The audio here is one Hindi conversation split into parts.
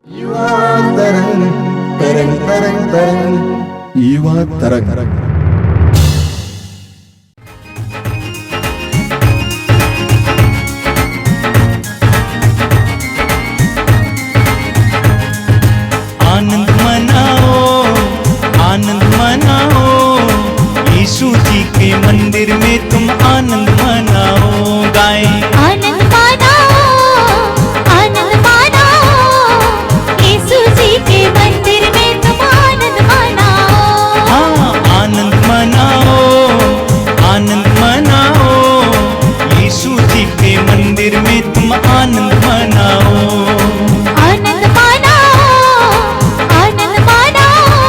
युवा तरंग तरंग तरंग तरंग युवा तरंग। आनंद मनाओ, यीशु जी के मंदिर में तुम आनंद मनाओ। गाए आनंद मनाओ, यीशु जी के मंदिर में तुम आनंद मनाओ। हाँ, आनंद मनाओ, यीशु जी के मंदिर में तुम आनंद मनाओ। आनंद मनाओ,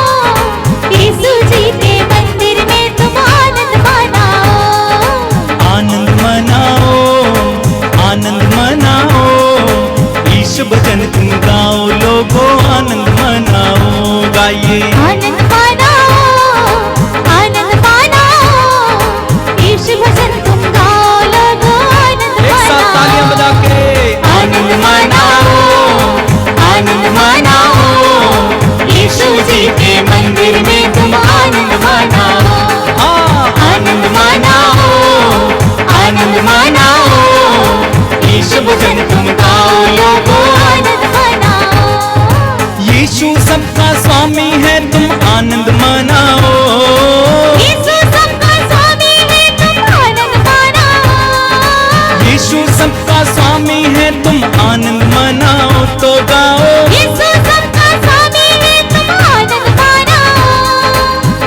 यीशु जी के मंदिर में तुम आनंद मनाओ। आनंद मनाओ, यीशु भजन तुम गाओ, लोगो आनंद मनाओ। गाइए आनंद मनाओ, यीशु भजन तुम गाओ, लोगो आनंद एक साथ तालियां बजा के आनंद मनाओ, यीशु जी के मंदिर में तुम आनंद मनाओ। आनंद मनाओ, यीशु भजन तुम गाओ, लोगो आनंद मनाओ। यीशु सबका स्वामी है, तुम आनंद मनाओ। यीशु सबका स्वामी है, तुम आनंद मनाओ। यीशु सबका स्वामी है, तुम आनंद मनाओ। तो गाओ यीशु सबका स्वामी है, तुम आनंद मनाओ।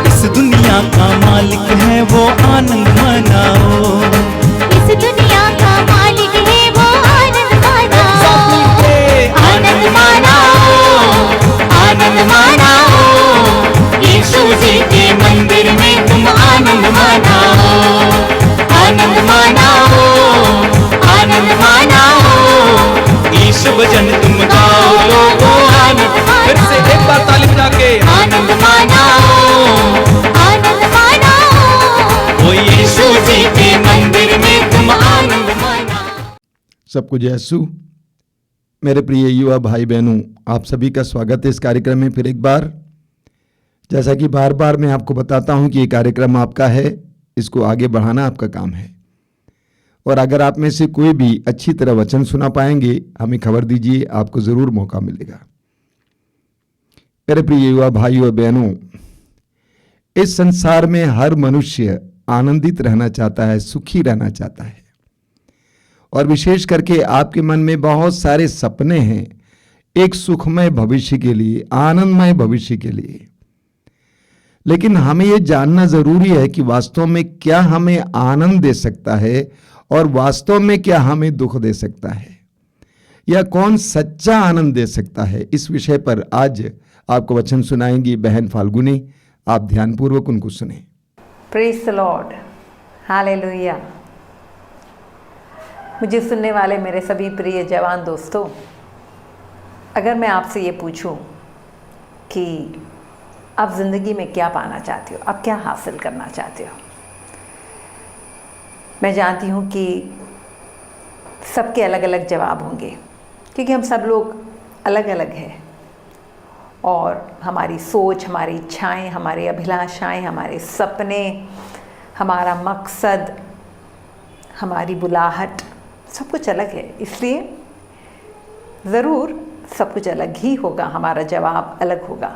इस दुनिया का मालिक है, वो आनंद मनाओ। इस दुनिया का मालिक है, वो आनंद मनाओ। यीशु जी के मंदिर में तुम आनंद मनाओ। आनंद मनाओ, यीशु भजन तुम गाओ, लोगो आनंद। फिर से एक बार ताली बजा के आनंद मनाओ, ओ यीशु जी के मंदिर में तुम आनंद मनाओ। सबको जय यीशु। मेरे प्रिय युवा भाई बहनों, आप सभी का स्वागत है इस कार्यक्रम में फिर एक बार। जैसा कि बार बार मैं आपको बताता हूं कि ये कार्यक्रम आपका है, इसको आगे बढ़ाना आपका काम है। और अगर आप में से कोई भी अच्छी तरह वचन सुना पाएंगे, हमें खबर दीजिए, आपको जरूर मौका मिलेगा। मेरे प्रिय युवा भाई और बहनों, इस संसार में हर मनुष्य आनंदित रहना चाहता है, सुखी रहना चाहता है। और विशेष करके आपके मन में बहुत सारे सपने हैं एक सुखमय भविष्य के लिए, आनंदमय भविष्य के लिए। लेकिन हमें यह जानना जरूरी है कि वास्तव में क्या हमें आनंद दे सकता है और वास्तव में क्या हमें दुख दे सकता है, या कौन सच्चा आनंद दे सकता है। इस विषय पर आज आपको वचन सुनाएंगी बहन फाल्गुनी। आप ध्यानपूर्वक उनको सुने। Praise the Lord, hallelujah. मुझे सुनने वाले मेरे सभी प्रिय जवान दोस्तों, अगर मैं आपसे ये पूछूं कि आप ज़िंदगी में क्या पाना चाहते हो, आप क्या हासिल करना चाहते हो, मैं जानती हूँ कि सबके अलग अलग जवाब होंगे, क्योंकि हम सब लोग अलग अलग हैं और हमारी सोच, हमारी इच्छाएं, हमारी अभिलाषाएं, हमारे सपने, हमारा मकसद, हमारी बुलाहट, सब कुछ अलग है। इसलिए ज़रूर सब कुछ अलग ही होगा, हमारा जवाब अलग होगा।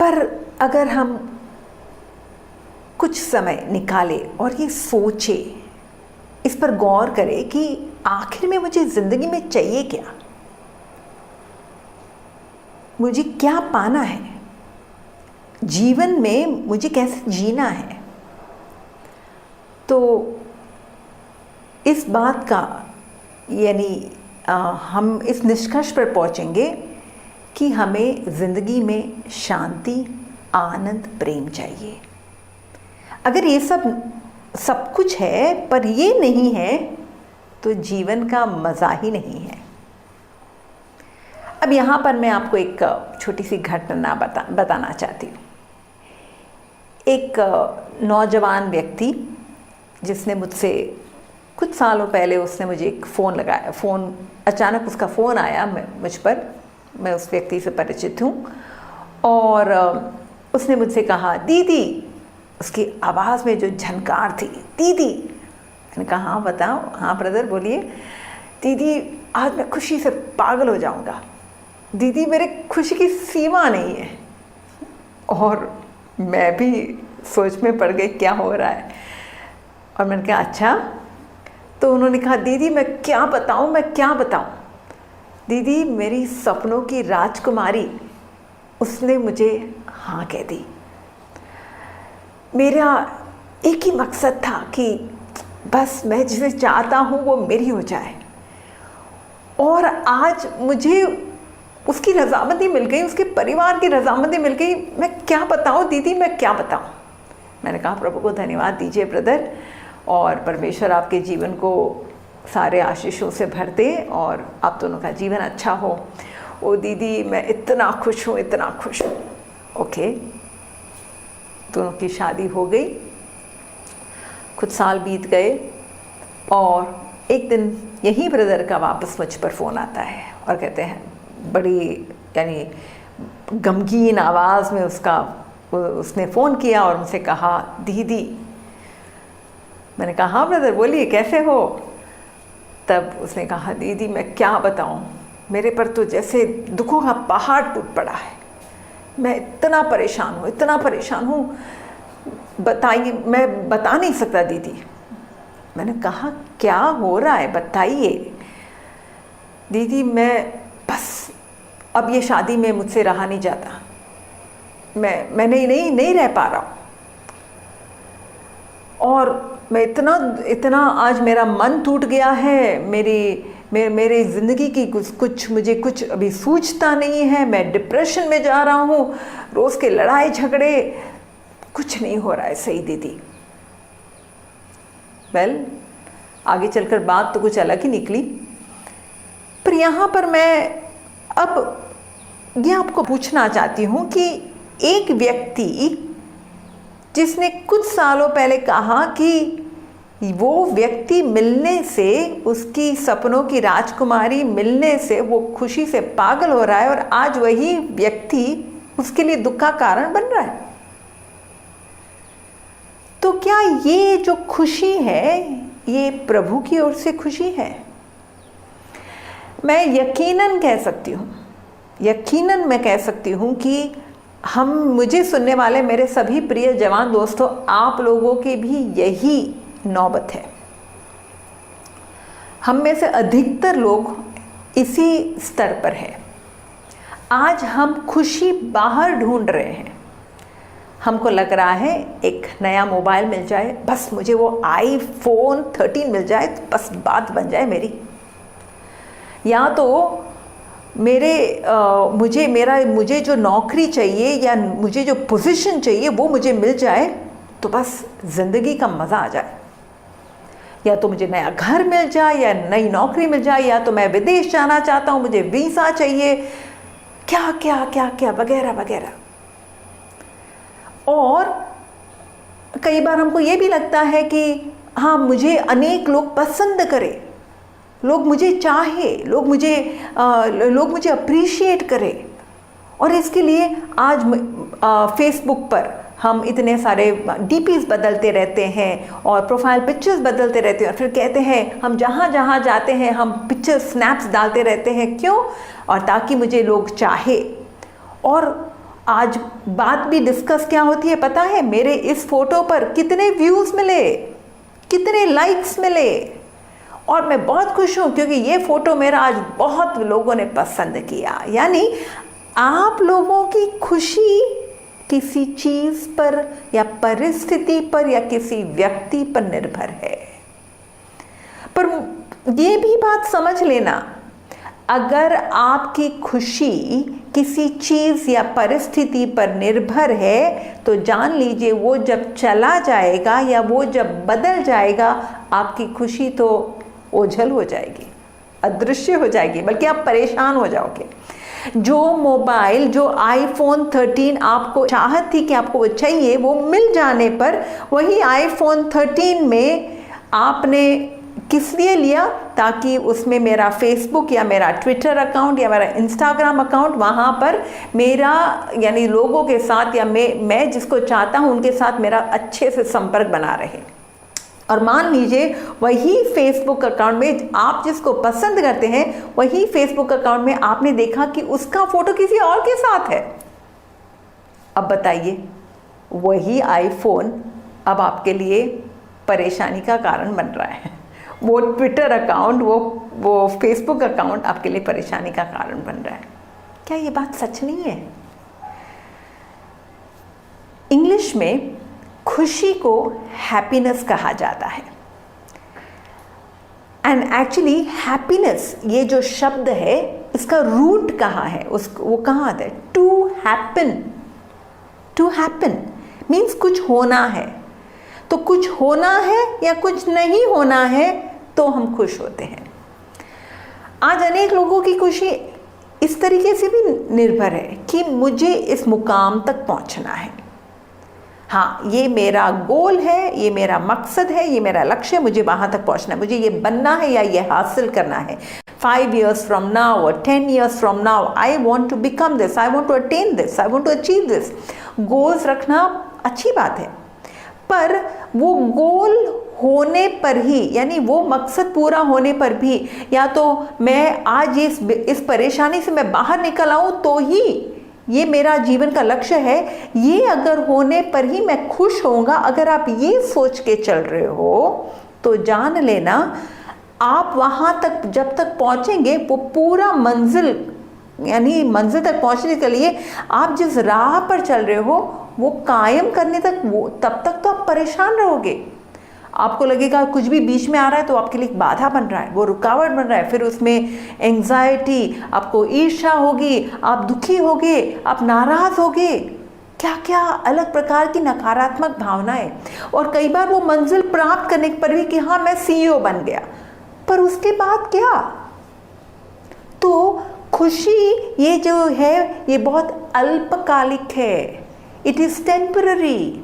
पर अगर हम कुछ समय निकालें और ये सोचें, इस पर गौर करें कि आखिर में मुझे ज़िंदगी में चाहिए क्या, मुझे क्या पाना है, जीवन में मुझे कैसे जीना है, तो इस बात का यानी हम इस निष्कर्ष पर पहुंचेंगे कि हमें ज़िंदगी में शांति, आनंद, प्रेम चाहिए। अगर ये सब कुछ है पर ये नहीं है तो जीवन का मज़ा ही नहीं है। अब यहाँ पर मैं आपको एक छोटी सी घटना बताना चाहती हूँ। एक नौजवान व्यक्ति जिसने मुझसे कुछ सालों पहले उसने मुझे एक फ़ोन लगाया, फ़ोन अचानक उसका फ़ोन आया मुझ पर, मैं उस व्यक्ति से परिचित हूँ, और उसने मुझसे कहा, दीदी, उसकी आवाज़ में जो झनकार थी, दीदी। मैंने कहा हाँ बताओ, हाँ ब्रदर बोलिए। दीदी आज मैं खुशी से पागल हो जाऊँगा, दीदी मेरे खुशी की सीमा नहीं है। और मैं भी सोच में पड़ गई क्या हो रहा है, और मैंने कहा अच्छा। तो उन्होंने कहा, दीदी मैं क्या बताऊँ, मैं क्या बताऊँ। दीदी मेरी सपनों की राजकुमारी, उसने मुझे हाँ कह दी। मेरा एक ही मकसद था कि बस मैं जिसे चाहता हूँ वो मेरी हो जाए, और आज मुझे उसकी रज़ामंदी मिल गई, उसके परिवार की रज़ामंदी मिल गई। मैं क्या बताऊँ दीदी, मैं क्या बताऊँ। मैंने कहा प्रभु को धन्यवाद दीजिए ब्रदर, और परमेश्वर आपके जीवन को सारे आशीषों से भर दे और आप दोनों का जीवन अच्छा हो। ओ दीदी मैं इतना खुश हूँ, इतना खुश हूँ। ओके, दोनों की शादी हो गई, कुछ साल बीत गए, और एक दिन यही ब्रदर का वापस मुझ पर फ़ोन आता है और कहते हैं, बड़ी यानी गमगीन आवाज़ में उसने फ़ोन किया और मुझसे कहा, दीदी। मैंने कहा हाँ ब्रदर बोलिए कैसे हो। तब उसने कहा, दीदी मैं क्या बताऊँ, मेरे पर तो जैसे दुखों का पहाड़ टूट पड़ा है, मैं इतना परेशान हूँ, इतना परेशान हूँ, बताइए, मैं बता नहीं सकता दीदी। मैंने कहा क्या हो रहा है बताइए। दीदी मैं बस अब ये शादी में मुझसे रहा नहीं जाता, मैं नहीं रह पा रहा हूँ, और मैं इतना आज मेरा मन टूट गया है, मेरी ज़िंदगी की मुझे कुछ अभी सूझता नहीं है, मैं डिप्रेशन में जा रहा हूँ, रोज़ के लड़ाई झगड़े, कुछ नहीं हो रहा है सही दीदी। आगे चलकर बात तो कुछ अलग ही निकली, पर यहाँ पर मैं अब ये आपको पूछना चाहती हूँ कि एक व्यक्ति जिसने कुछ सालों पहले कहा कि वो व्यक्ति मिलने से, उसकी सपनों की राजकुमारी मिलने से वो खुशी से पागल हो रहा है, और आज वही व्यक्ति उसके लिए दुख का कारण बन रहा है। तो क्या ये जो खुशी है ये प्रभु की ओर से खुशी है? मैं यकीनन कह सकती हूँ, यकीनन मैं कह सकती हूँ कि मुझे सुनने वाले मेरे सभी प्रिय जवान दोस्तों, आप लोगों की भी यही नौबत है। हम में से अधिकतर लोग इसी स्तर पर हैं। आज हम खुशी बाहर ढूंढ रहे हैं। हमको लग रहा है एक नया मोबाइल मिल जाए, बस मुझे वो iPhone 13 मिल जाए तो बस बात बन जाए मेरी, या तो मुझे जो नौकरी चाहिए या मुझे जो पोजीशन चाहिए वो मुझे मिल जाए तो बस ज़िंदगी का मज़ा आ जाए, या तो मुझे नया घर मिल जाए या नई नौकरी मिल जाए, या तो मैं विदेश जाना चाहता हूँ, मुझे वीज़ा चाहिए, क्या क्या क्या क्या वगैरह वगैरह। और कई बार हमको ये भी लगता है कि हाँ मुझे अनेक लोग पसंद करें, लोग मुझे चाहे, लोग मुझे अप्रिशिएट करें, और इसके लिए आज फेसबुक पर हम इतने सारे डीपीज बदलते रहते हैं और प्रोफाइल पिक्चर्स बदलते रहते हैं, और फिर कहते हैं हम जहाँ जहाँ जाते हैं हम पिक्चर स्नैप्स डालते रहते हैं, क्यों? और ताकि मुझे लोग चाहे। और आज बात भी डिस्कस क्या होती है पता है? मेरे इस फोटो पर कितने व्यूज़ मिले, कितने लाइक्स मिले, और मैं बहुत खुश हूँ क्योंकि ये फ़ोटो मेरा आज बहुत लोगों ने पसंद किया। यानी आप लोगों की खुशी किसी चीज़ पर या परिस्थिति पर या किसी व्यक्ति पर निर्भर है। पर ये भी बात समझ लेना, अगर आपकी खुशी किसी चीज़ या परिस्थिति पर निर्भर है तो जान लीजिए वो जब चला जाएगा या वो जब बदल जाएगा, आपकी खुशी तो ओझल हो जाएगी, अदृश्य हो जाएगी, बल्कि आप परेशान हो जाओगे। जो मोबाइल, जो iPhone 13 आपको चाहत थी कि आपको वो चाहिए, वो मिल जाने पर वही iPhone 13 में आपने किस लिए लिया? ताकि उसमें मेरा फेसबुक या मेरा ट्विटर अकाउंट या मेरा इंस्टाग्राम अकाउंट, वहाँ पर मेरा यानी लोगों के साथ या मैं जिसको चाहता हूँ उनके साथ मेरा अच्छे से संपर्क बना रहे। और मान लीजिए वही फेसबुक अकाउंट में आप जिसको पसंद करते हैं, वही फेसबुक अकाउंट में आपने देखा कि उसका फोटो किसी और के साथ है। अब बताइए, वही आईफोन अब आपके लिए परेशानी का कारण बन रहा है। वो ट्विटर अकाउंट, वो फेसबुक अकाउंट आपके लिए परेशानी का कारण बन रहा है। क्या ये बात सच नहीं है? इंग्लिश में खुशी को हैप्पीनेस कहा जाता है। एंड एक्चुअली हैप्पीनेस, ये जो शब्द है इसका रूट कहाँ है, वो कहाँ आता है? To happen. To happen means कुछ होना है। तो कुछ होना है या कुछ नहीं होना है तो हम खुश होते हैं। आज अनेक लोगों की खुशी इस तरीके से भी निर्भर है कि मुझे इस मुकाम तक पहुंचना है। हाँ, ये मेरा गोल है, ये मेरा मकसद है, ये मेरा लक्ष्य है, मुझे वहाँ तक पहुँचना है, मुझे ये बनना है या ये हासिल करना है। 5 years from now or 10 years from now, I want to become this, I want to attain this, I want to achieve this. Goals रखना अच्छी बात है, पर वो गोल होने पर ही, यानी वो मकसद पूरा होने पर भी, या तो मैं आज इस परेशानी से मैं बाहर निकल आऊँ तो ही ये मेरा जीवन का लक्ष्य है, ये अगर होने पर ही मैं खुश होऊंगा, अगर आप ये सोच के चल रहे हो तो जान लेना आप वहाँ तक जब तक पहुँचेंगे, वो पूरा मंजिल यानी मंजिल तक पहुँचने के लिए आप जिस राह पर चल रहे हो वो कायम करने तक, वो तब तक तो आप परेशान रहोगे। आपको लगेगा कुछ भी बीच में आ रहा है तो आपके लिए एक बाधा बन रहा है, वो रुकावट बन रहा है, फिर उसमें एंग्जाइटी, आपको ईर्ष्या होगी, आप दुखी होगे, आप नाराज़ होगे, क्या क्या अलग प्रकार की नकारात्मक भावनाएं। और कई बार वो मंजिल प्राप्त करने पर भी कि हाँ मैं CEO बन गया, पर उसके बाद क्या? तो खुशी ये जो है ये बहुत अल्पकालिक है। It is temporary,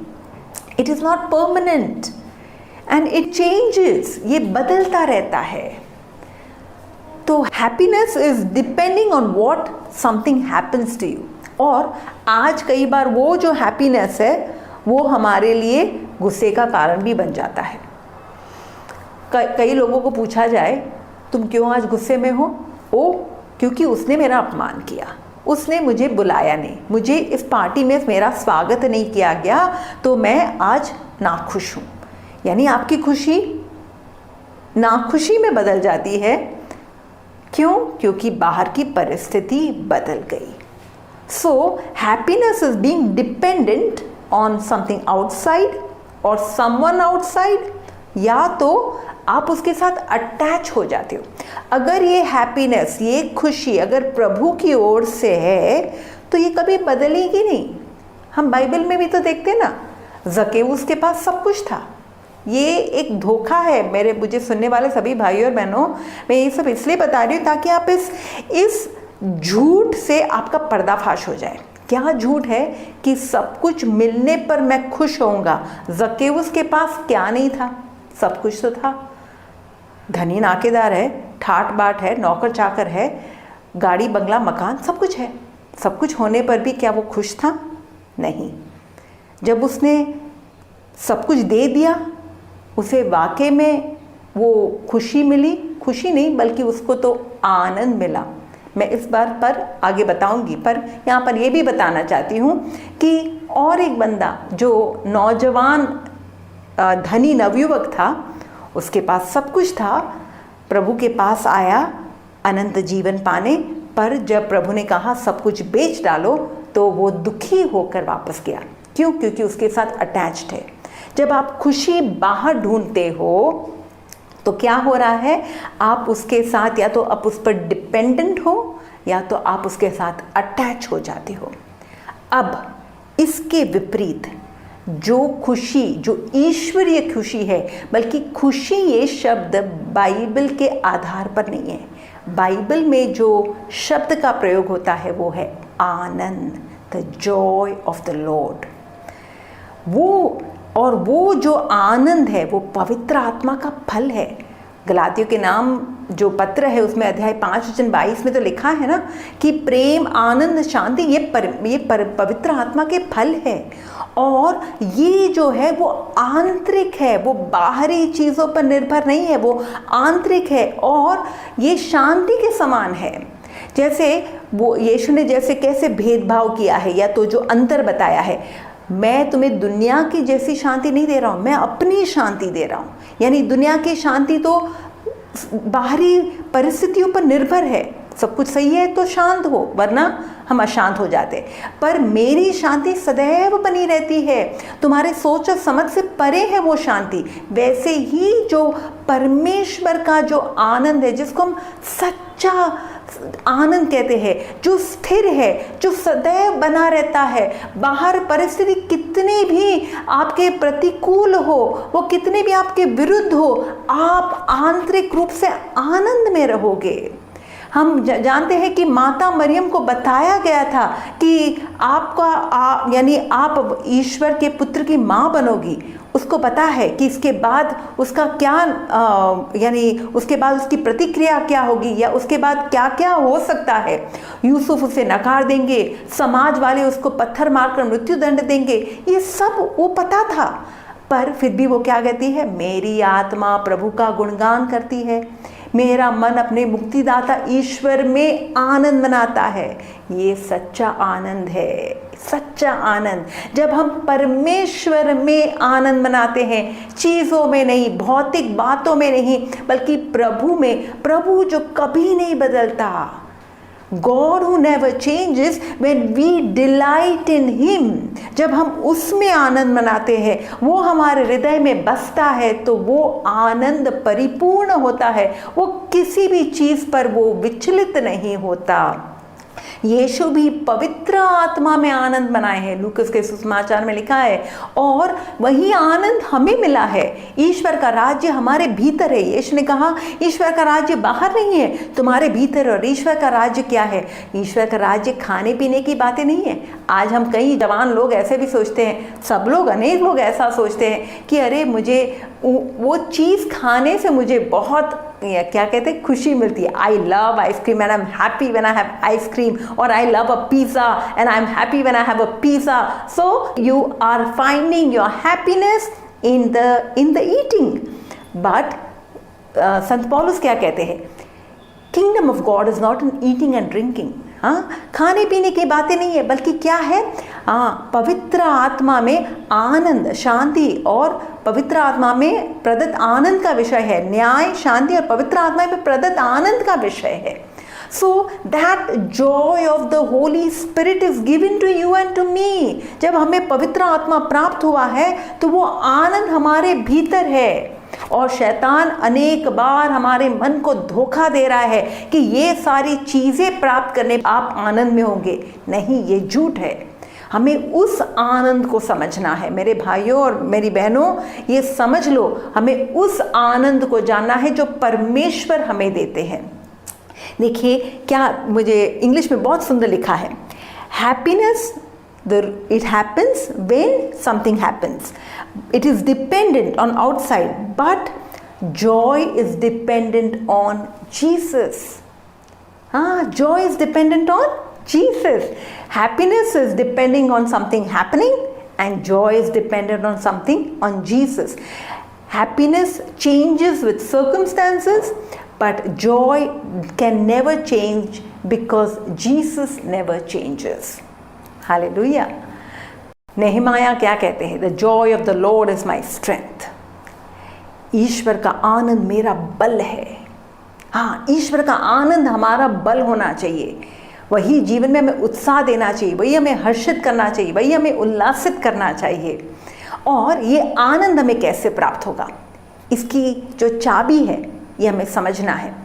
it is not permanent and it changes, ये बदलता रहता है। तो happiness is depending on what something happens to you. और आज कई बार वो जो हैप्पीनेस है वो हमारे लिए गुस्से का कारण भी बन जाता है। कई लोगों को पूछा जाए तुम क्यों आज गुस्से में हो? ओ, क्योंकि उसने मेरा अपमान किया, उसने मुझे बुलाया नहीं, मुझे इस पार्टी में मेरा स्वागत नहीं किया गया, तो मैं आज नाखुश हूँ। यानी आपकी खुशी नाखुशी में बदल जाती है। क्यों? क्योंकि बाहर की परिस्थिति बदल गई। So happiness is being dependent on something outside और समवन आउटसाइड, या तो आप उसके साथ अटैच हो जाते हो। अगर ये हैप्पीनेस, ये खुशी अगर प्रभु की ओर से है तो ये कभी बदलेगी नहीं। हम बाइबल में भी तो देखते ना, ज़केउस के पास सब कुछ था। ये एक धोखा है। मुझे सुनने वाले सभी भाइयों और बहनों, मैं ये सब इसलिए बता रही हूँ ताकि आप इस झूठ से आपका पर्दाफाश हो जाए। क्या झूठ है कि सब कुछ मिलने पर मैं खुश होऊंगा। ज़केउस के पास क्या नहीं था? सब कुछ तो था। धनी नाकेदार है, ठाट बाट है, नौकर चाकर है, गाड़ी बंगला मकान सब कुछ है। सब कुछ होने पर भी क्या वो खुश था? नहीं। जब उसने सब कुछ दे दिया, उसे वाकई में वो खुशी मिली, खुशी नहीं बल्कि उसको तो आनंद मिला। मैं इस बात पर आगे बताऊंगी, पर यहाँ पर ये भी बताना चाहती हूँ कि और एक बंदा जो नौजवान धनी नवयुवक था, उसके पास सब कुछ था, प्रभु के पास आया अनंत जीवन पाने, पर जब प्रभु ने कहा सब कुछ बेच डालो तो वो दुखी होकर वापस गया। क्यों? क्योंकि उसके साथ अटैच्ड है। जब आप खुशी बाहर ढूंढते हो तो क्या हो रहा है? आप उसके साथ या तो आप उस पर डिपेंडेंट हो या तो आप उसके साथ अटैच हो जाते हो। अब इसके विपरीत जो खुशी, जो ईश्वरीय खुशी है, बल्कि खुशी ये शब्द बाइबल के आधार पर नहीं है। बाइबल में जो शब्द का प्रयोग होता है वो है आनंद, the joy of the Lord. वो जो आनंद है वो पवित्र आत्मा का फल है। गलातियों के नाम जो पत्र है उसमें अध्याय 5 वचन 22 में तो लिखा है ना कि प्रेम, आनंद, शांति ये पवित्र आत्मा के फल है। और ये जो है वो आंतरिक है, वो बाहरी चीज़ों पर निर्भर नहीं है, वो आंतरिक है और ये शांति के समान है। जैसे वो यीशु ने जैसे कैसे भेदभाव किया है या तो जो अंतर बताया है, मैं तुम्हें दुनिया की जैसी शांति नहीं दे रहा हूँ, मैं अपनी शांति दे रहा हूँ। यानी दुनिया की शांति तो बाहरी परिस्थितियों पर निर्भर है, सब कुछ सही है तो शांत हो, वरना हम अशांत हो जाते। पर मेरी शांति सदैव बनी रहती है, तुम्हारे सोच और समझ से परे है वो शांति। वैसे ही जो परमेश्वर का जो आनंद है, जिसको हम सच्चा आनंद कहते हैं, जो स्थिर है, जो सदैव बना रहता है, बाहर परिस्थिति कितनी भी आपके प्रतिकूल हो, वो कितने भी आपके विरुद्ध हो, आप आंतरिक रूप से आनंद में रहोगे। हम जानते हैं कि माता मरियम को बताया गया था कि यानी आप ईश्वर के पुत्र की माँ बनोगी। उसको पता है कि इसके बाद उसका क्या यानी उसके बाद उसकी प्रतिक्रिया क्या होगी या उसके बाद क्या क्या हो सकता है। यूसुफ उसे नकार देंगे, समाज वाले उसको पत्थर मारकर मृत्यु दंड देंगे, ये सब वो पता था। पर फिर भी वो क्या कहती है, मेरी आत्मा प्रभु का गुणगान करती है, मेरा मन अपने मुक्तिदाता ईश्वर में आनंद मनाता है। ये सच्चा आनंद है, सच्चा आनंद। जब हम परमेश्वर में आनंद मनाते हैं, चीज़ों में नहीं, भौतिक बातों में नहीं, बल्कि प्रभु में, प्रभु जो कभी नहीं बदलता, God who never changes, when we delight in Him, जब हम उसमें आनंद मनाते हैं, वो हमारे हृदय में बसता है, तो वो आनंद परिपूर्ण होता है, वो किसी भी चीज़ पर वो विचलित नहीं होता। यीशु भी पवित्र आत्मा में आनंद मनाए हैं, लूकास के सुसमाचार में लिखा है, और वही आनंद हमें मिला है। ईश्वर का राज्य हमारे भीतर है। यीशु ने कहा ईश्वर का राज्य बाहर नहीं है, तुम्हारे भीतर। और ईश्वर का राज्य क्या है? ईश्वर का राज्य खाने पीने की बातें नहीं है। आज हम कई जवान लोग ऐसे भी सोचते हैं, सब लोग, अनेक लोग ऐसा सोचते हैं कि अरे मुझे वो चीज़ खाने से मुझे बहुत क्या कहते हैं, खुशी मिलती है। I love ice cream and I am happy when I have ice cream, और I love a pizza and I am happy when I have a pizza. So you are finding your happiness in the eating. But संत पौलुस क्या कहते हैं, kingdom of God is not in eating and drinking. हाँ, खाने पीने की बातें नहीं है, बल्कि क्या है, पवित्र आत्मा में आनंद, शांति, और पवित्र आत्मा में प्रदत्त आनंद का विषय है। न्याय, शांति और पवित्र आत्मा में प्रदत्त आनंद का विषय है। So that joy of the Holy Spirit is given to you and to me। जब हमें पवित्र आत्मा प्राप्त हुआ है तो वो आनंद हमारे भीतर है। और शैतान अनेक बार हमारे मन को धोखा दे रहा है कि ये सारी चीज़ें प्राप्त करने आप आनंद में होंगे। नहीं, ये झूठ है। हमें उस आनंद को समझना है। मेरे भाइयों और मेरी बहनों, ये समझ लो, हमें उस आनंद को जानना है जो परमेश्वर हमें देते हैं। देखिए क्या, मुझे इंग्लिश में बहुत सुंदर लिखा है, happiness it happens when something happens. It is dependent on outside, but joy is dependent on Jesus. Joy is dependent on Jesus. Happiness is depending on something happening, and joy is dependent on something on Jesus. Happiness changes with circumstances, but joy can never change because Jesus never changes. Hallelujah. नेहमाया क्या कहते हैं, the joy of the Lord is my strength. ईश्वर का आनंद मेरा बल है। हाँ, ईश्वर का आनंद हमारा बल होना चाहिए। वही जीवन में हमें उत्साह देना चाहिए, वही हमें हर्षित करना चाहिए, वही हमें उल्लासित करना चाहिए। और ये आनंद हमें कैसे प्राप्त होगा, इसकी जो चाबी है ये हमें समझना है।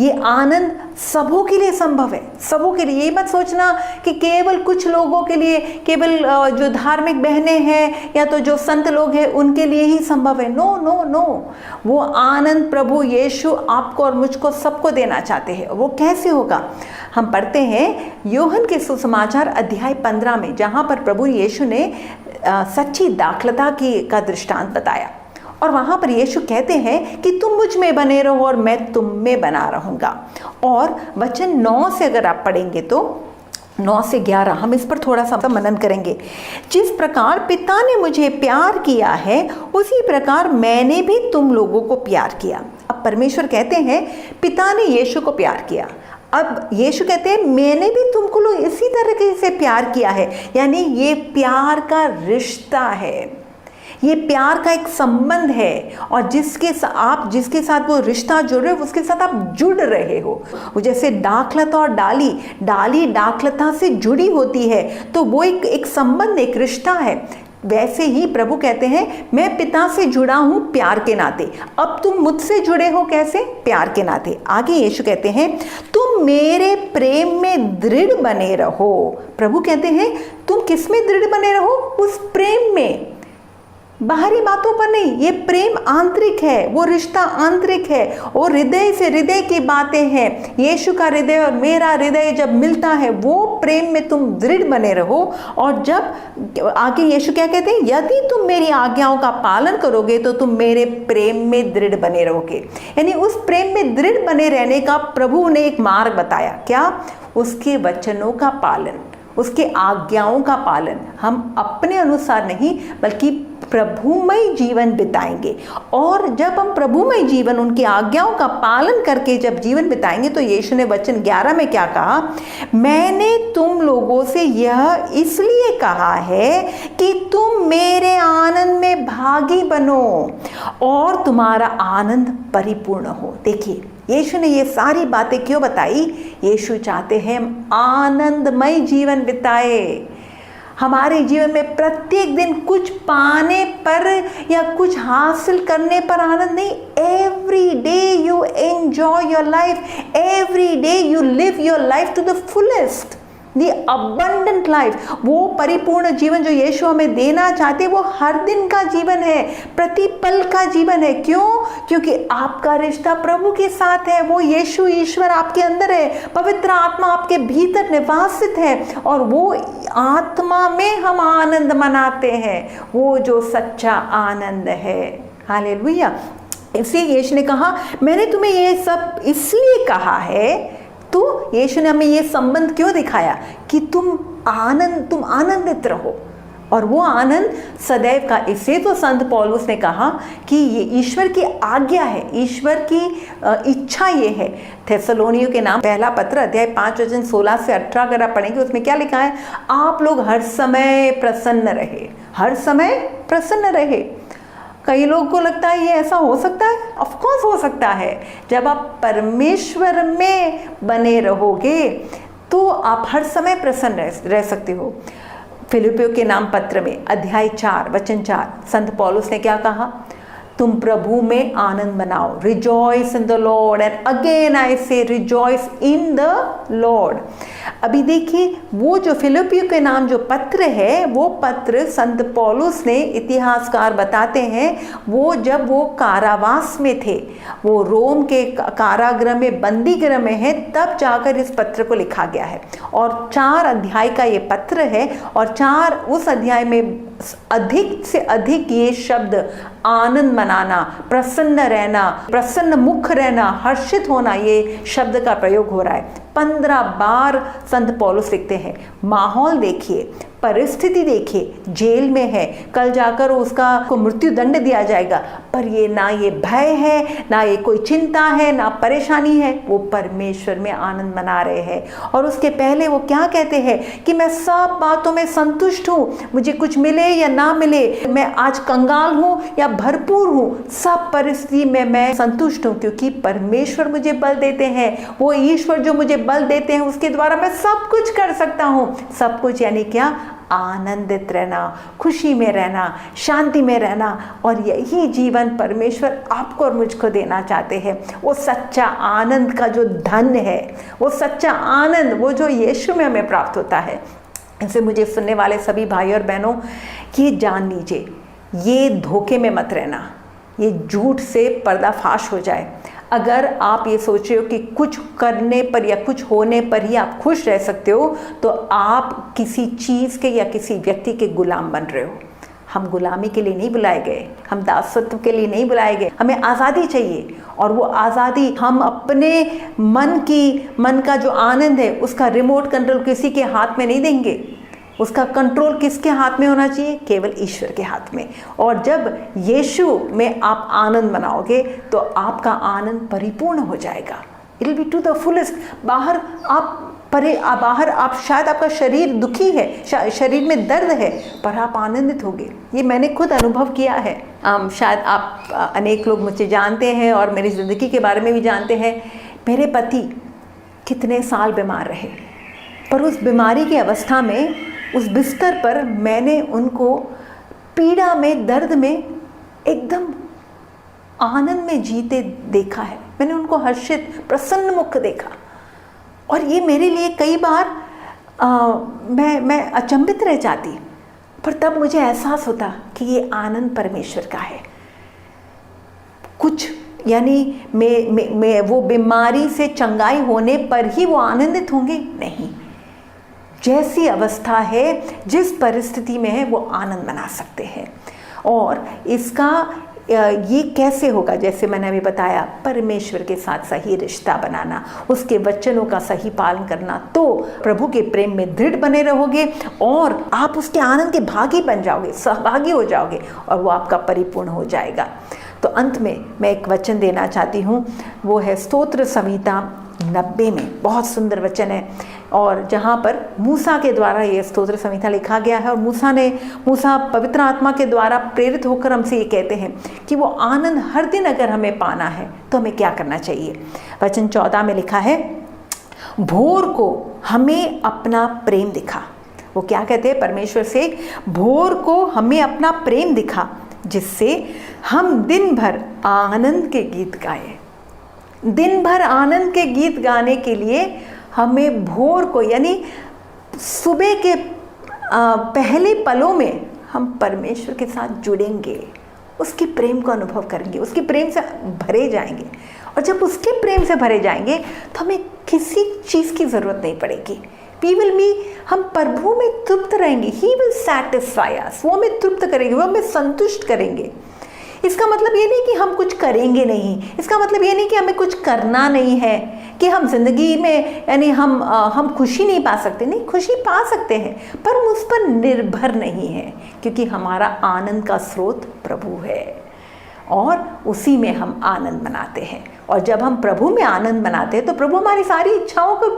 ये आनंद सबों के लिए संभव है, सबों के लिए। ये मत सोचना कि केवल कुछ लोगों के लिए, केवल जो धार्मिक बहनें हैं या तो जो संत लोग हैं उनके लिए ही संभव है। नो नो नो, वो आनंद प्रभु यीशु आपको और मुझको सबको देना चाहते हैं। वो कैसे होगा? हम पढ़ते हैं यूहन्ना के सुसमाचार अध्याय 15 में, जहाँ पर प्रभु यीशु ने सच्ची दाखलता का दृष्टांत बताया। और वहाँ पर यीशु कहते हैं कि तुम मुझ में बने रहो और मैं तुम में बना रहूँगा। और वचन 9 से अगर आप पढ़ेंगे तो 9 से 11 हम इस पर थोड़ा सा मनन करेंगे। जिस प्रकार पिता ने मुझे प्यार किया है उसी प्रकार मैंने भी तुम लोगों को प्यार किया। अब परमेश्वर कहते हैं पिता ने यीशु को प्यार किया, अब यीशु कहते हैं मैंने भी तुमको लोग इसी तरीके से प्यार किया है। यानी ये प्यार का रिश्ता है, ये प्यार का एक संबंध है, और जिसके साथ वो रिश्ता जुड़ रहे हो उसके साथ आप जुड़ रहे हो। वो जैसे डाकलता और डाली डाकलता से जुड़ी होती है, तो वो एक संबंध, एक रिश्ता है। वैसे ही प्रभु कहते हैं मैं पिता से जुड़ा हूं प्यार के नाते, अब तुम मुझसे जुड़े हो कैसे? प्यार के नाते। आगे यीशु कहते हैं तुम मेरे प्रेम में दृढ़ बने रहो। प्रभु कहते हैं तुम किस में दृढ़ बने रहो? उस प्रेम में, बाहरी बातों पर नहीं। ये प्रेम आंतरिक है, वो रिश्ता आंतरिक है, और हृदय से हृदय की बातें हैं। यीशु का हृदय और मेरा हृदय जब मिलता है वो प्रेम में तुम दृढ़ बने रहो। और जब आगे यीशु क्या कहते हैं, यदि तुम मेरी आज्ञाओं का पालन करोगे तो तुम मेरे प्रेम में दृढ़ बने रहोगे। यानी उस प्रेम में दृढ़ बने रहने का प्रभु ने एक मार्ग बताया। क्या? उसके वचनों का पालन, उसके आज्ञाओं का पालन। हम अपने अनुसार नहीं बल्कि प्रभुमय जीवन बिताएंगे, और जब हम प्रभुमय जीवन, उनकी आज्ञाओं का पालन करके जब जीवन बिताएंगे तो यीशु ने वचन 11 में क्या कहा? मैंने तुम लोगों से यह इसलिए कहा है कि तुम मेरे आनंद में भागी बनो और तुम्हारा आनंद परिपूर्ण हो। देखिए यीशु ने ये सारी बातें क्यों बताई? यीशु चाहते हैं हम आनंदमय जीवन बिताए। हमारे जीवन में प्रत्येक दिन कुछ पाने पर या कुछ हासिल करने पर आनंद नहीं। Every day you enjoy your life, every day you live your life to the fullest, the abundant life. वो परिपूर्ण जीवन जो यीशु हमें देना चाहते, वो हर दिन का जीवन है, प्रति पल का जीवन है। क्यों? क्योंकि आपका रिश्ता प्रभु के साथ है। वो यीशु ईश्वर आपके अंदर है, पवित्र आत्मा आपके भीतर निवासित है, और वो आत्मा में हम आनंद मनाते हैं, वो जो सच्चा आनंद है। हालेलुया। इसलिए यीशु ने कहा मैंने तुम्हें ये सब इसलिए कहा है। तो यीशु ने हमें ये संबंध क्यों दिखाया कि तुम आनंदित रहो, और वो आनंद सदैव का। इससे तो संत पौलुस ने कहा कि ये ईश्वर की आज्ञा है, ईश्वर की इच्छा ये है। थेसलोनियों के नाम पहला पत्र अध्याय 5 वचन 16 से 18 अगर आप पढ़ेंगे उसमें क्या लिखा है? आप लोग हर समय प्रसन्न रहे, हर समय प्रसन्न रहे। कई लोगों को लगता है ये ऐसा हो सकता है? ऑफ कोर्स हो सकता है। जब आप परमेश्वर में बने रहोगे तो आप हर समय प्रसन्न रह सकते हो। फिलिपियों के नाम पत्र में अध्याय 4 वचन 4 संत पौलुस ने क्या कहा? तुम प्रभु में आनंद मनाओ, rejoice in the Lord, and again I से रिजॉइस इन द लॉर्ड। अभी देखिए वो जो फिलिपियों के नाम जो पत्र है, वो पत्र संत पौलुस ने, इतिहासकार बताते हैं, वो जब वो कारावास में थे, वो रोम के कारागृह में, बंदी गृह में है, तब जाकर इस पत्र को लिखा गया है। और 4 अध्याय का ये पत्र है, और उस अध्याय में अधिक से अधिक ये शब्द आनंद मनाना, प्रसन्न रहना, प्रसन्न मुख रहना, हर्षित होना, ये शब्द का प्रयोग हो रहा है। 15 बार संत पौलुस लिखते हैं। माहौल देखिए, परिस्थिति देखिए, जेल में है, कल जाकर उसको मृत्यु दंड दिया जाएगा, पर ये ना ये भय है, ना ये कोई चिंता है, ना परेशानी है, वो परमेश्वर में आनंद मना रहे हैं। और उसके पहले वो क्या कहते हैं कि मैं सब बातों में संतुष्ट हूँ, मुझे कुछ मिले या ना मिले, मैं आज कंगाल हूँ या भरपूर हूँ, सब परिस्थिति में मैं संतुष्ट हूँ, क्योंकि परमेश्वर मुझे बल देते हैं। वो ईश्वर जो मुझे बल देते हैं उसके द्वारा मैं सब कुछ कर सकता हूँ। सब कुछ यानी क्या? आनंदित रहना, खुशी में रहना, शांति में रहना। और यही जीवन परमेश्वर आपको और मुझको देना चाहते हैं। वो सच्चा आनंद का जो धन है, वो सच्चा आनंद, वो जो यीशु में हमें प्राप्त होता है। इससे मुझे सुनने वाले सभी भाई और बहनों, ये जान लीजिए, ये धोखे में मत रहना, ये झूठ से पर्दाफाश हो जाए। अगर आप ये सोच रहे हो कि कुछ करने पर या कुछ होने पर ही आप खुश रह सकते हो, तो आप किसी चीज़ के या किसी व्यक्ति के गुलाम बन रहे हो। हम गुलामी के लिए नहीं बुलाए गए, हम दासत्व के लिए नहीं बुलाए गए, हमें आज़ादी चाहिए। और वो आज़ादी हम अपने मन का जो आनंद है उसका रिमोट कंट्रोल किसी के हाथ में नहीं देंगे। उसका कंट्रोल किसके हाथ में होना चाहिए? केवल ईश्वर के हाथ में। और जब यीशु में आप आनंद मनाओगे तो आपका आनंद परिपूर्ण हो जाएगा। It will be to the fullest. बाहर आप शायद आपका शरीर दुखी है, शरीर में दर्द है, पर आप आनंदित होगे। ये मैंने खुद अनुभव किया है। शायद आप अनेक लोग मुझे जानते हैं और मेरी ज़िंदगी के बारे में भी जानते हैं। मेरे पति कितने साल बीमार रहे, पर उस बीमारी की अवस्था में, उस बिस्तर पर मैंने उनको पीड़ा में, दर्द में एकदम आनंद में जीते देखा है। मैंने उनको हर्षित, प्रसन्न मुख देखा। और ये मेरे लिए कई बार मैं अचंभित रह जाती, पर तब मुझे एहसास होता कि ये आनंद परमेश्वर का है। कुछ यानी मैं वो बीमारी से चंगाई होने पर ही वो आनंदित होंगे? नहीं, जैसी अवस्था है, जिस परिस्थिति में है, वो आनंद मना सकते हैं। और इसका ये कैसे होगा? जैसे मैंने अभी बताया, परमेश्वर के साथ सही रिश्ता बनाना, उसके वचनों का सही पालन करना, तो प्रभु के प्रेम में दृढ़ बने रहोगे और आप उसके आनंद के भागी बन जाओगे, सहभागी हो जाओगे और वो आपका परिपूर्ण हो जाएगा। तो अंत में मैं एक वचन देना चाहती हूँ, वो है स्तोत्र संहिता 90 में। बहुत सुंदर वचन है, और जहाँ पर मूसा के द्वारा ये स्तोत्र संहिता लिखा गया है। और मूसा पवित्र आत्मा के द्वारा प्रेरित होकर हमसे ये कहते हैं कि वो आनंद हर दिन अगर हमें पाना है तो हमें क्या करना चाहिए। वचन 14 में लिखा है, भोर को हमें अपना प्रेम दिखा। वो क्या कहते हैं परमेश्वर से? भोर को हमें अपना प्रेम दिखा, जिससे हम दिन भर आनंद के गीत गाए। दिन भर आनंद के गीत गाने के लिए हमें भोर को, यानी सुबह के पहले पलों में हम परमेश्वर के साथ जुड़ेंगे, उसके प्रेम को अनुभव करेंगे, उसके प्रेम से भरे जाएंगे। और जब उसके प्रेम से भरे जाएंगे तो हमें किसी चीज़ की ज़रूरत नहीं पड़ेगी। हम प्रभु में तृप्त रहेंगे। ही विल सैटिस्फाई अस। वो हमें तृप्त करेंगे, वो हमें संतुष्ट करेंगे। इसका मतलब ये नहीं कि हम कुछ करेंगे नहीं, इसका मतलब ये नहीं कि हमें कुछ करना नहीं है, कि हम जिंदगी में यानी हम खुशी नहीं पा सकते। नहीं, खुशी पा सकते हैं, पर हम उस पर निर्भर नहीं है, क्योंकि हमारा आनंद का स्रोत प्रभु है और उसी में हम आनंद मनाते हैं। और जब हम प्रभु में आनंद मनाते हैं तो प्रभु हमारी सारी इच्छाओं को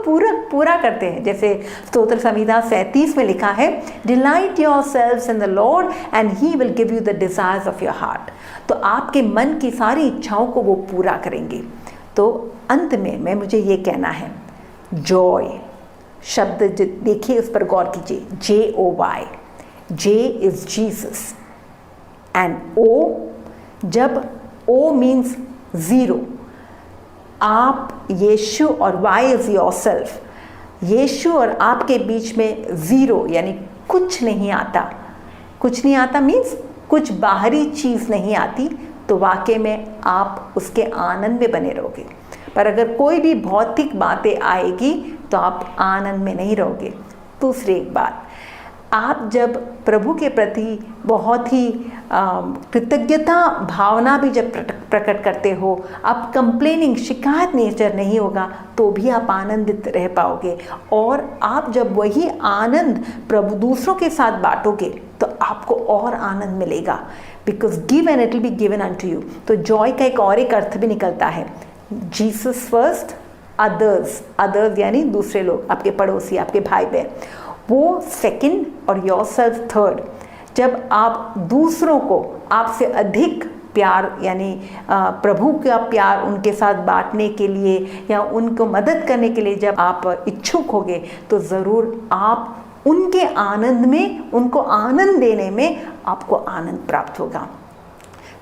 पूरा करते हैं। जैसे स्तोत्र संहिता 37 में लिखा है, delight yourselves in the Lord and he will give you the desires of your heart. तो आपके मन की सारी इच्छाओं को वो पूरा करेंगे। तो अंत में मुझे ये कहना है, जॉय शब्द देखिए, उस पर गौर कीजिए। JOY, J is Jesus and O, जब O मीन्स ज़ीरो, आप यीशु, और Y इज योरसेल्फ, यीशु और आपके बीच में ज़ीरो यानी कुछ नहीं आता। कुछ नहीं आता मीन्स कुछ बाहरी चीज़ नहीं आती, तो वाकई में आप उसके आनंद में बने रहोगे। पर अगर कोई भी भौतिक बातें आएगी तो आप आनंद में नहीं रहोगे। दूसरी एक बात, आप जब प्रभु के प्रति बहुत ही कृतज्ञता भावना भी जब प्रकट करते हो, आप कंप्लेनिंग, शिकायत नेचर नहीं होगा, तो भी आप आनंदित रह पाओगे। और आप जब वही आनंद प्रभु दूसरों के साथ बांटोगे तो आपको और आनंद मिलेगा। Because give and it will be given unto you. तो जॉय का एक अर्थ भी निकलता है, जीसस फर्स्ट, अदर्स यानी दूसरे लोग, आपके पड़ोसी, आपके भाई बहन, वो सेकंड और योरसेल्फ थर्ड। जब आप दूसरों को आपसे अधिक प्यार यानी प्रभु का प्यार उनके साथ बांटने के लिए या उनको मदद करने के लिए जब आप इच्छुक होगे, तो ज़रूर आप उनके आनंद में, उनको आनंद देने में आपको आनंद प्राप्त होगा।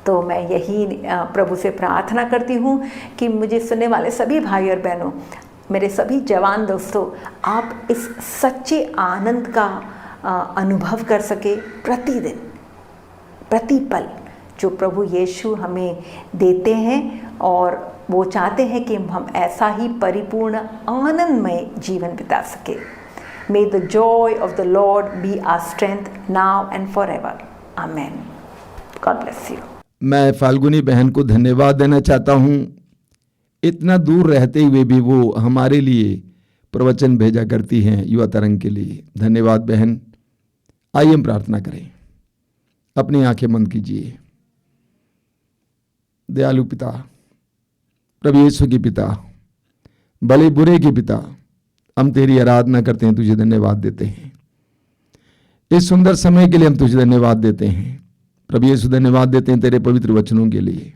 तो मैं यही प्रभु से प्रार्थना करती हूँ कि मुझे सुनने वाले सभी भाई और बहनों, मेरे सभी जवान दोस्तों, आप इस सच्चे आनंद का अनुभव कर सके प्रतिदिन, प्रतिपल, जो प्रभु यीशु हमें देते हैं। और वो चाहते हैं कि हम ऐसा ही परिपूर्ण आनंदमय जीवन बिता सके। May the joy of the Lord be our strength now and forever. Amen. God bless you. मैं फाल्गुनी बहन को धन्यवाद देना चाहता हूँ। इतना दूर रहते हुए भी वो हमारे लिए प्रवचन भेजा करती हैं युवा तरंग के लिए। धन्यवाद बहन। आइए हम प्रार्थना करें। अपनी आंखें बंद कीजिए। दयालु पिता, प्रभु यीशु के पिता, भले बुरे के पिता, हम तेरी आराधना करते हैं, तुझे धन्यवाद देते हैं। इस सुंदर समय के लिए हम तुझे धन्यवाद देते हैं प्रभु यीशु। धन्यवाद देते हैं तेरे पवित्र वचनों के लिए।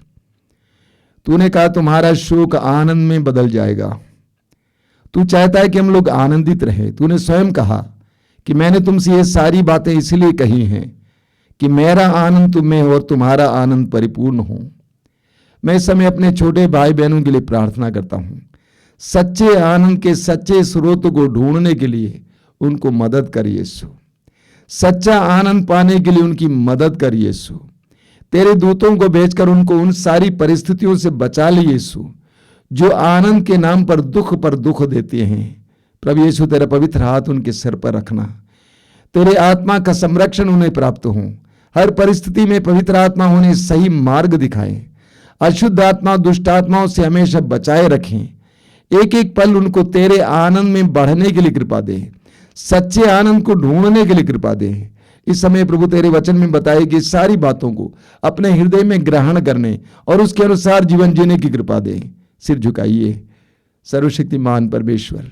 तूने कहा तुम्हारा शोक आनंद में बदल जाएगा। तू चाहता है कि हम लोग आनंदित रहे। तूने स्वयं कहा कि मैंने तुमसे ये सारी बातें इसलिए कही हैं कि मेरा आनंद तुम में और तुम्हारा आनंद परिपूर्ण हो। मैं इस समय अपने छोटे भाई बहनों के लिए प्रार्थना करता हूं। सच्चे आनंद के सच्चे स्रोत को ढूंढने के लिए उनको मदद कर यीशु। सच्चा आनंद पाने के लिए उनकी मदद कर यीशु। तेरे दूतों को भेजकर उनको उन सारी परिस्थितियों से बचा ले यीशु जो आनंद के नाम पर दुख देते हैं। प्रभु यीशु तेरा पवित्र हाथ उनके सिर पर रखना। तेरे आत्मा का संरक्षण उन्हें प्राप्त हो। हर परिस्थिति में पवित्र आत्मा उन्हें सही मार्ग दिखाए। अशुद्ध आत्मा दुष्ट आत्माओं से हमेशा बचाए रखें। एक एक पल उनको तेरे आनंद में बढ़ने के लिए कृपा दे। सच्चे आनंद को ढूंढने के लिए कृपा दे। इस समय प्रभु तेरे वचन में बताई गई सारी बातों को अपने हृदय में ग्रहण करने और उसके अनुसार जीवन जीने की कृपा दे। सिर झुकाइए। सर्वशक्तिमान परमेश्वर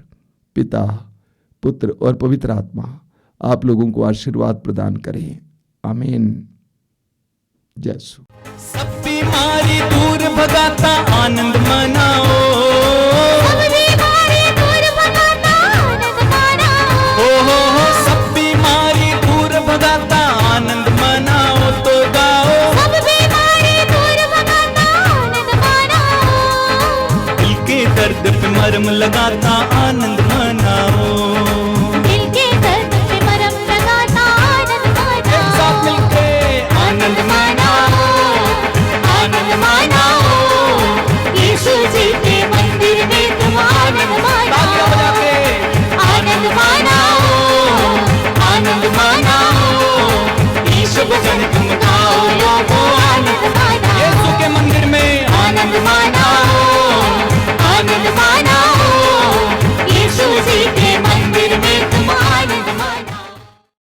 पिता, पुत्र और पवित्र आत्मा आप लोगों को आशीर्वाद प्रदान करें। आमीन। जय यीशु। सब बीमारी दूर भगाता आनंद मनाओ। सब बीमारी दूर भगाता आनंद मनाओ। हो सब बीमारी दूर भगाता आनंद मनाओ तो गाओ। सब बीमारी दूर भगाता आनंद मनाओ। दिल के दर्द पे मरहम लगाता आनंद मनाओ। दिल के दर्द पे मरहम लगाता आनंद एक साथ मनाओ। मिलके आनंद मनाओ। आनंद मनाओ। यीशु जी के मंदिर में तुम आनंद तालियां बजा मनाओ। के आनंद मनाओ। आनंद मनाओ। यीशु भजन तुम गाओ लोगों आनंद मनाओ। यीशु के मंदिर में आनंद मनाओ। आनंद मनाओ।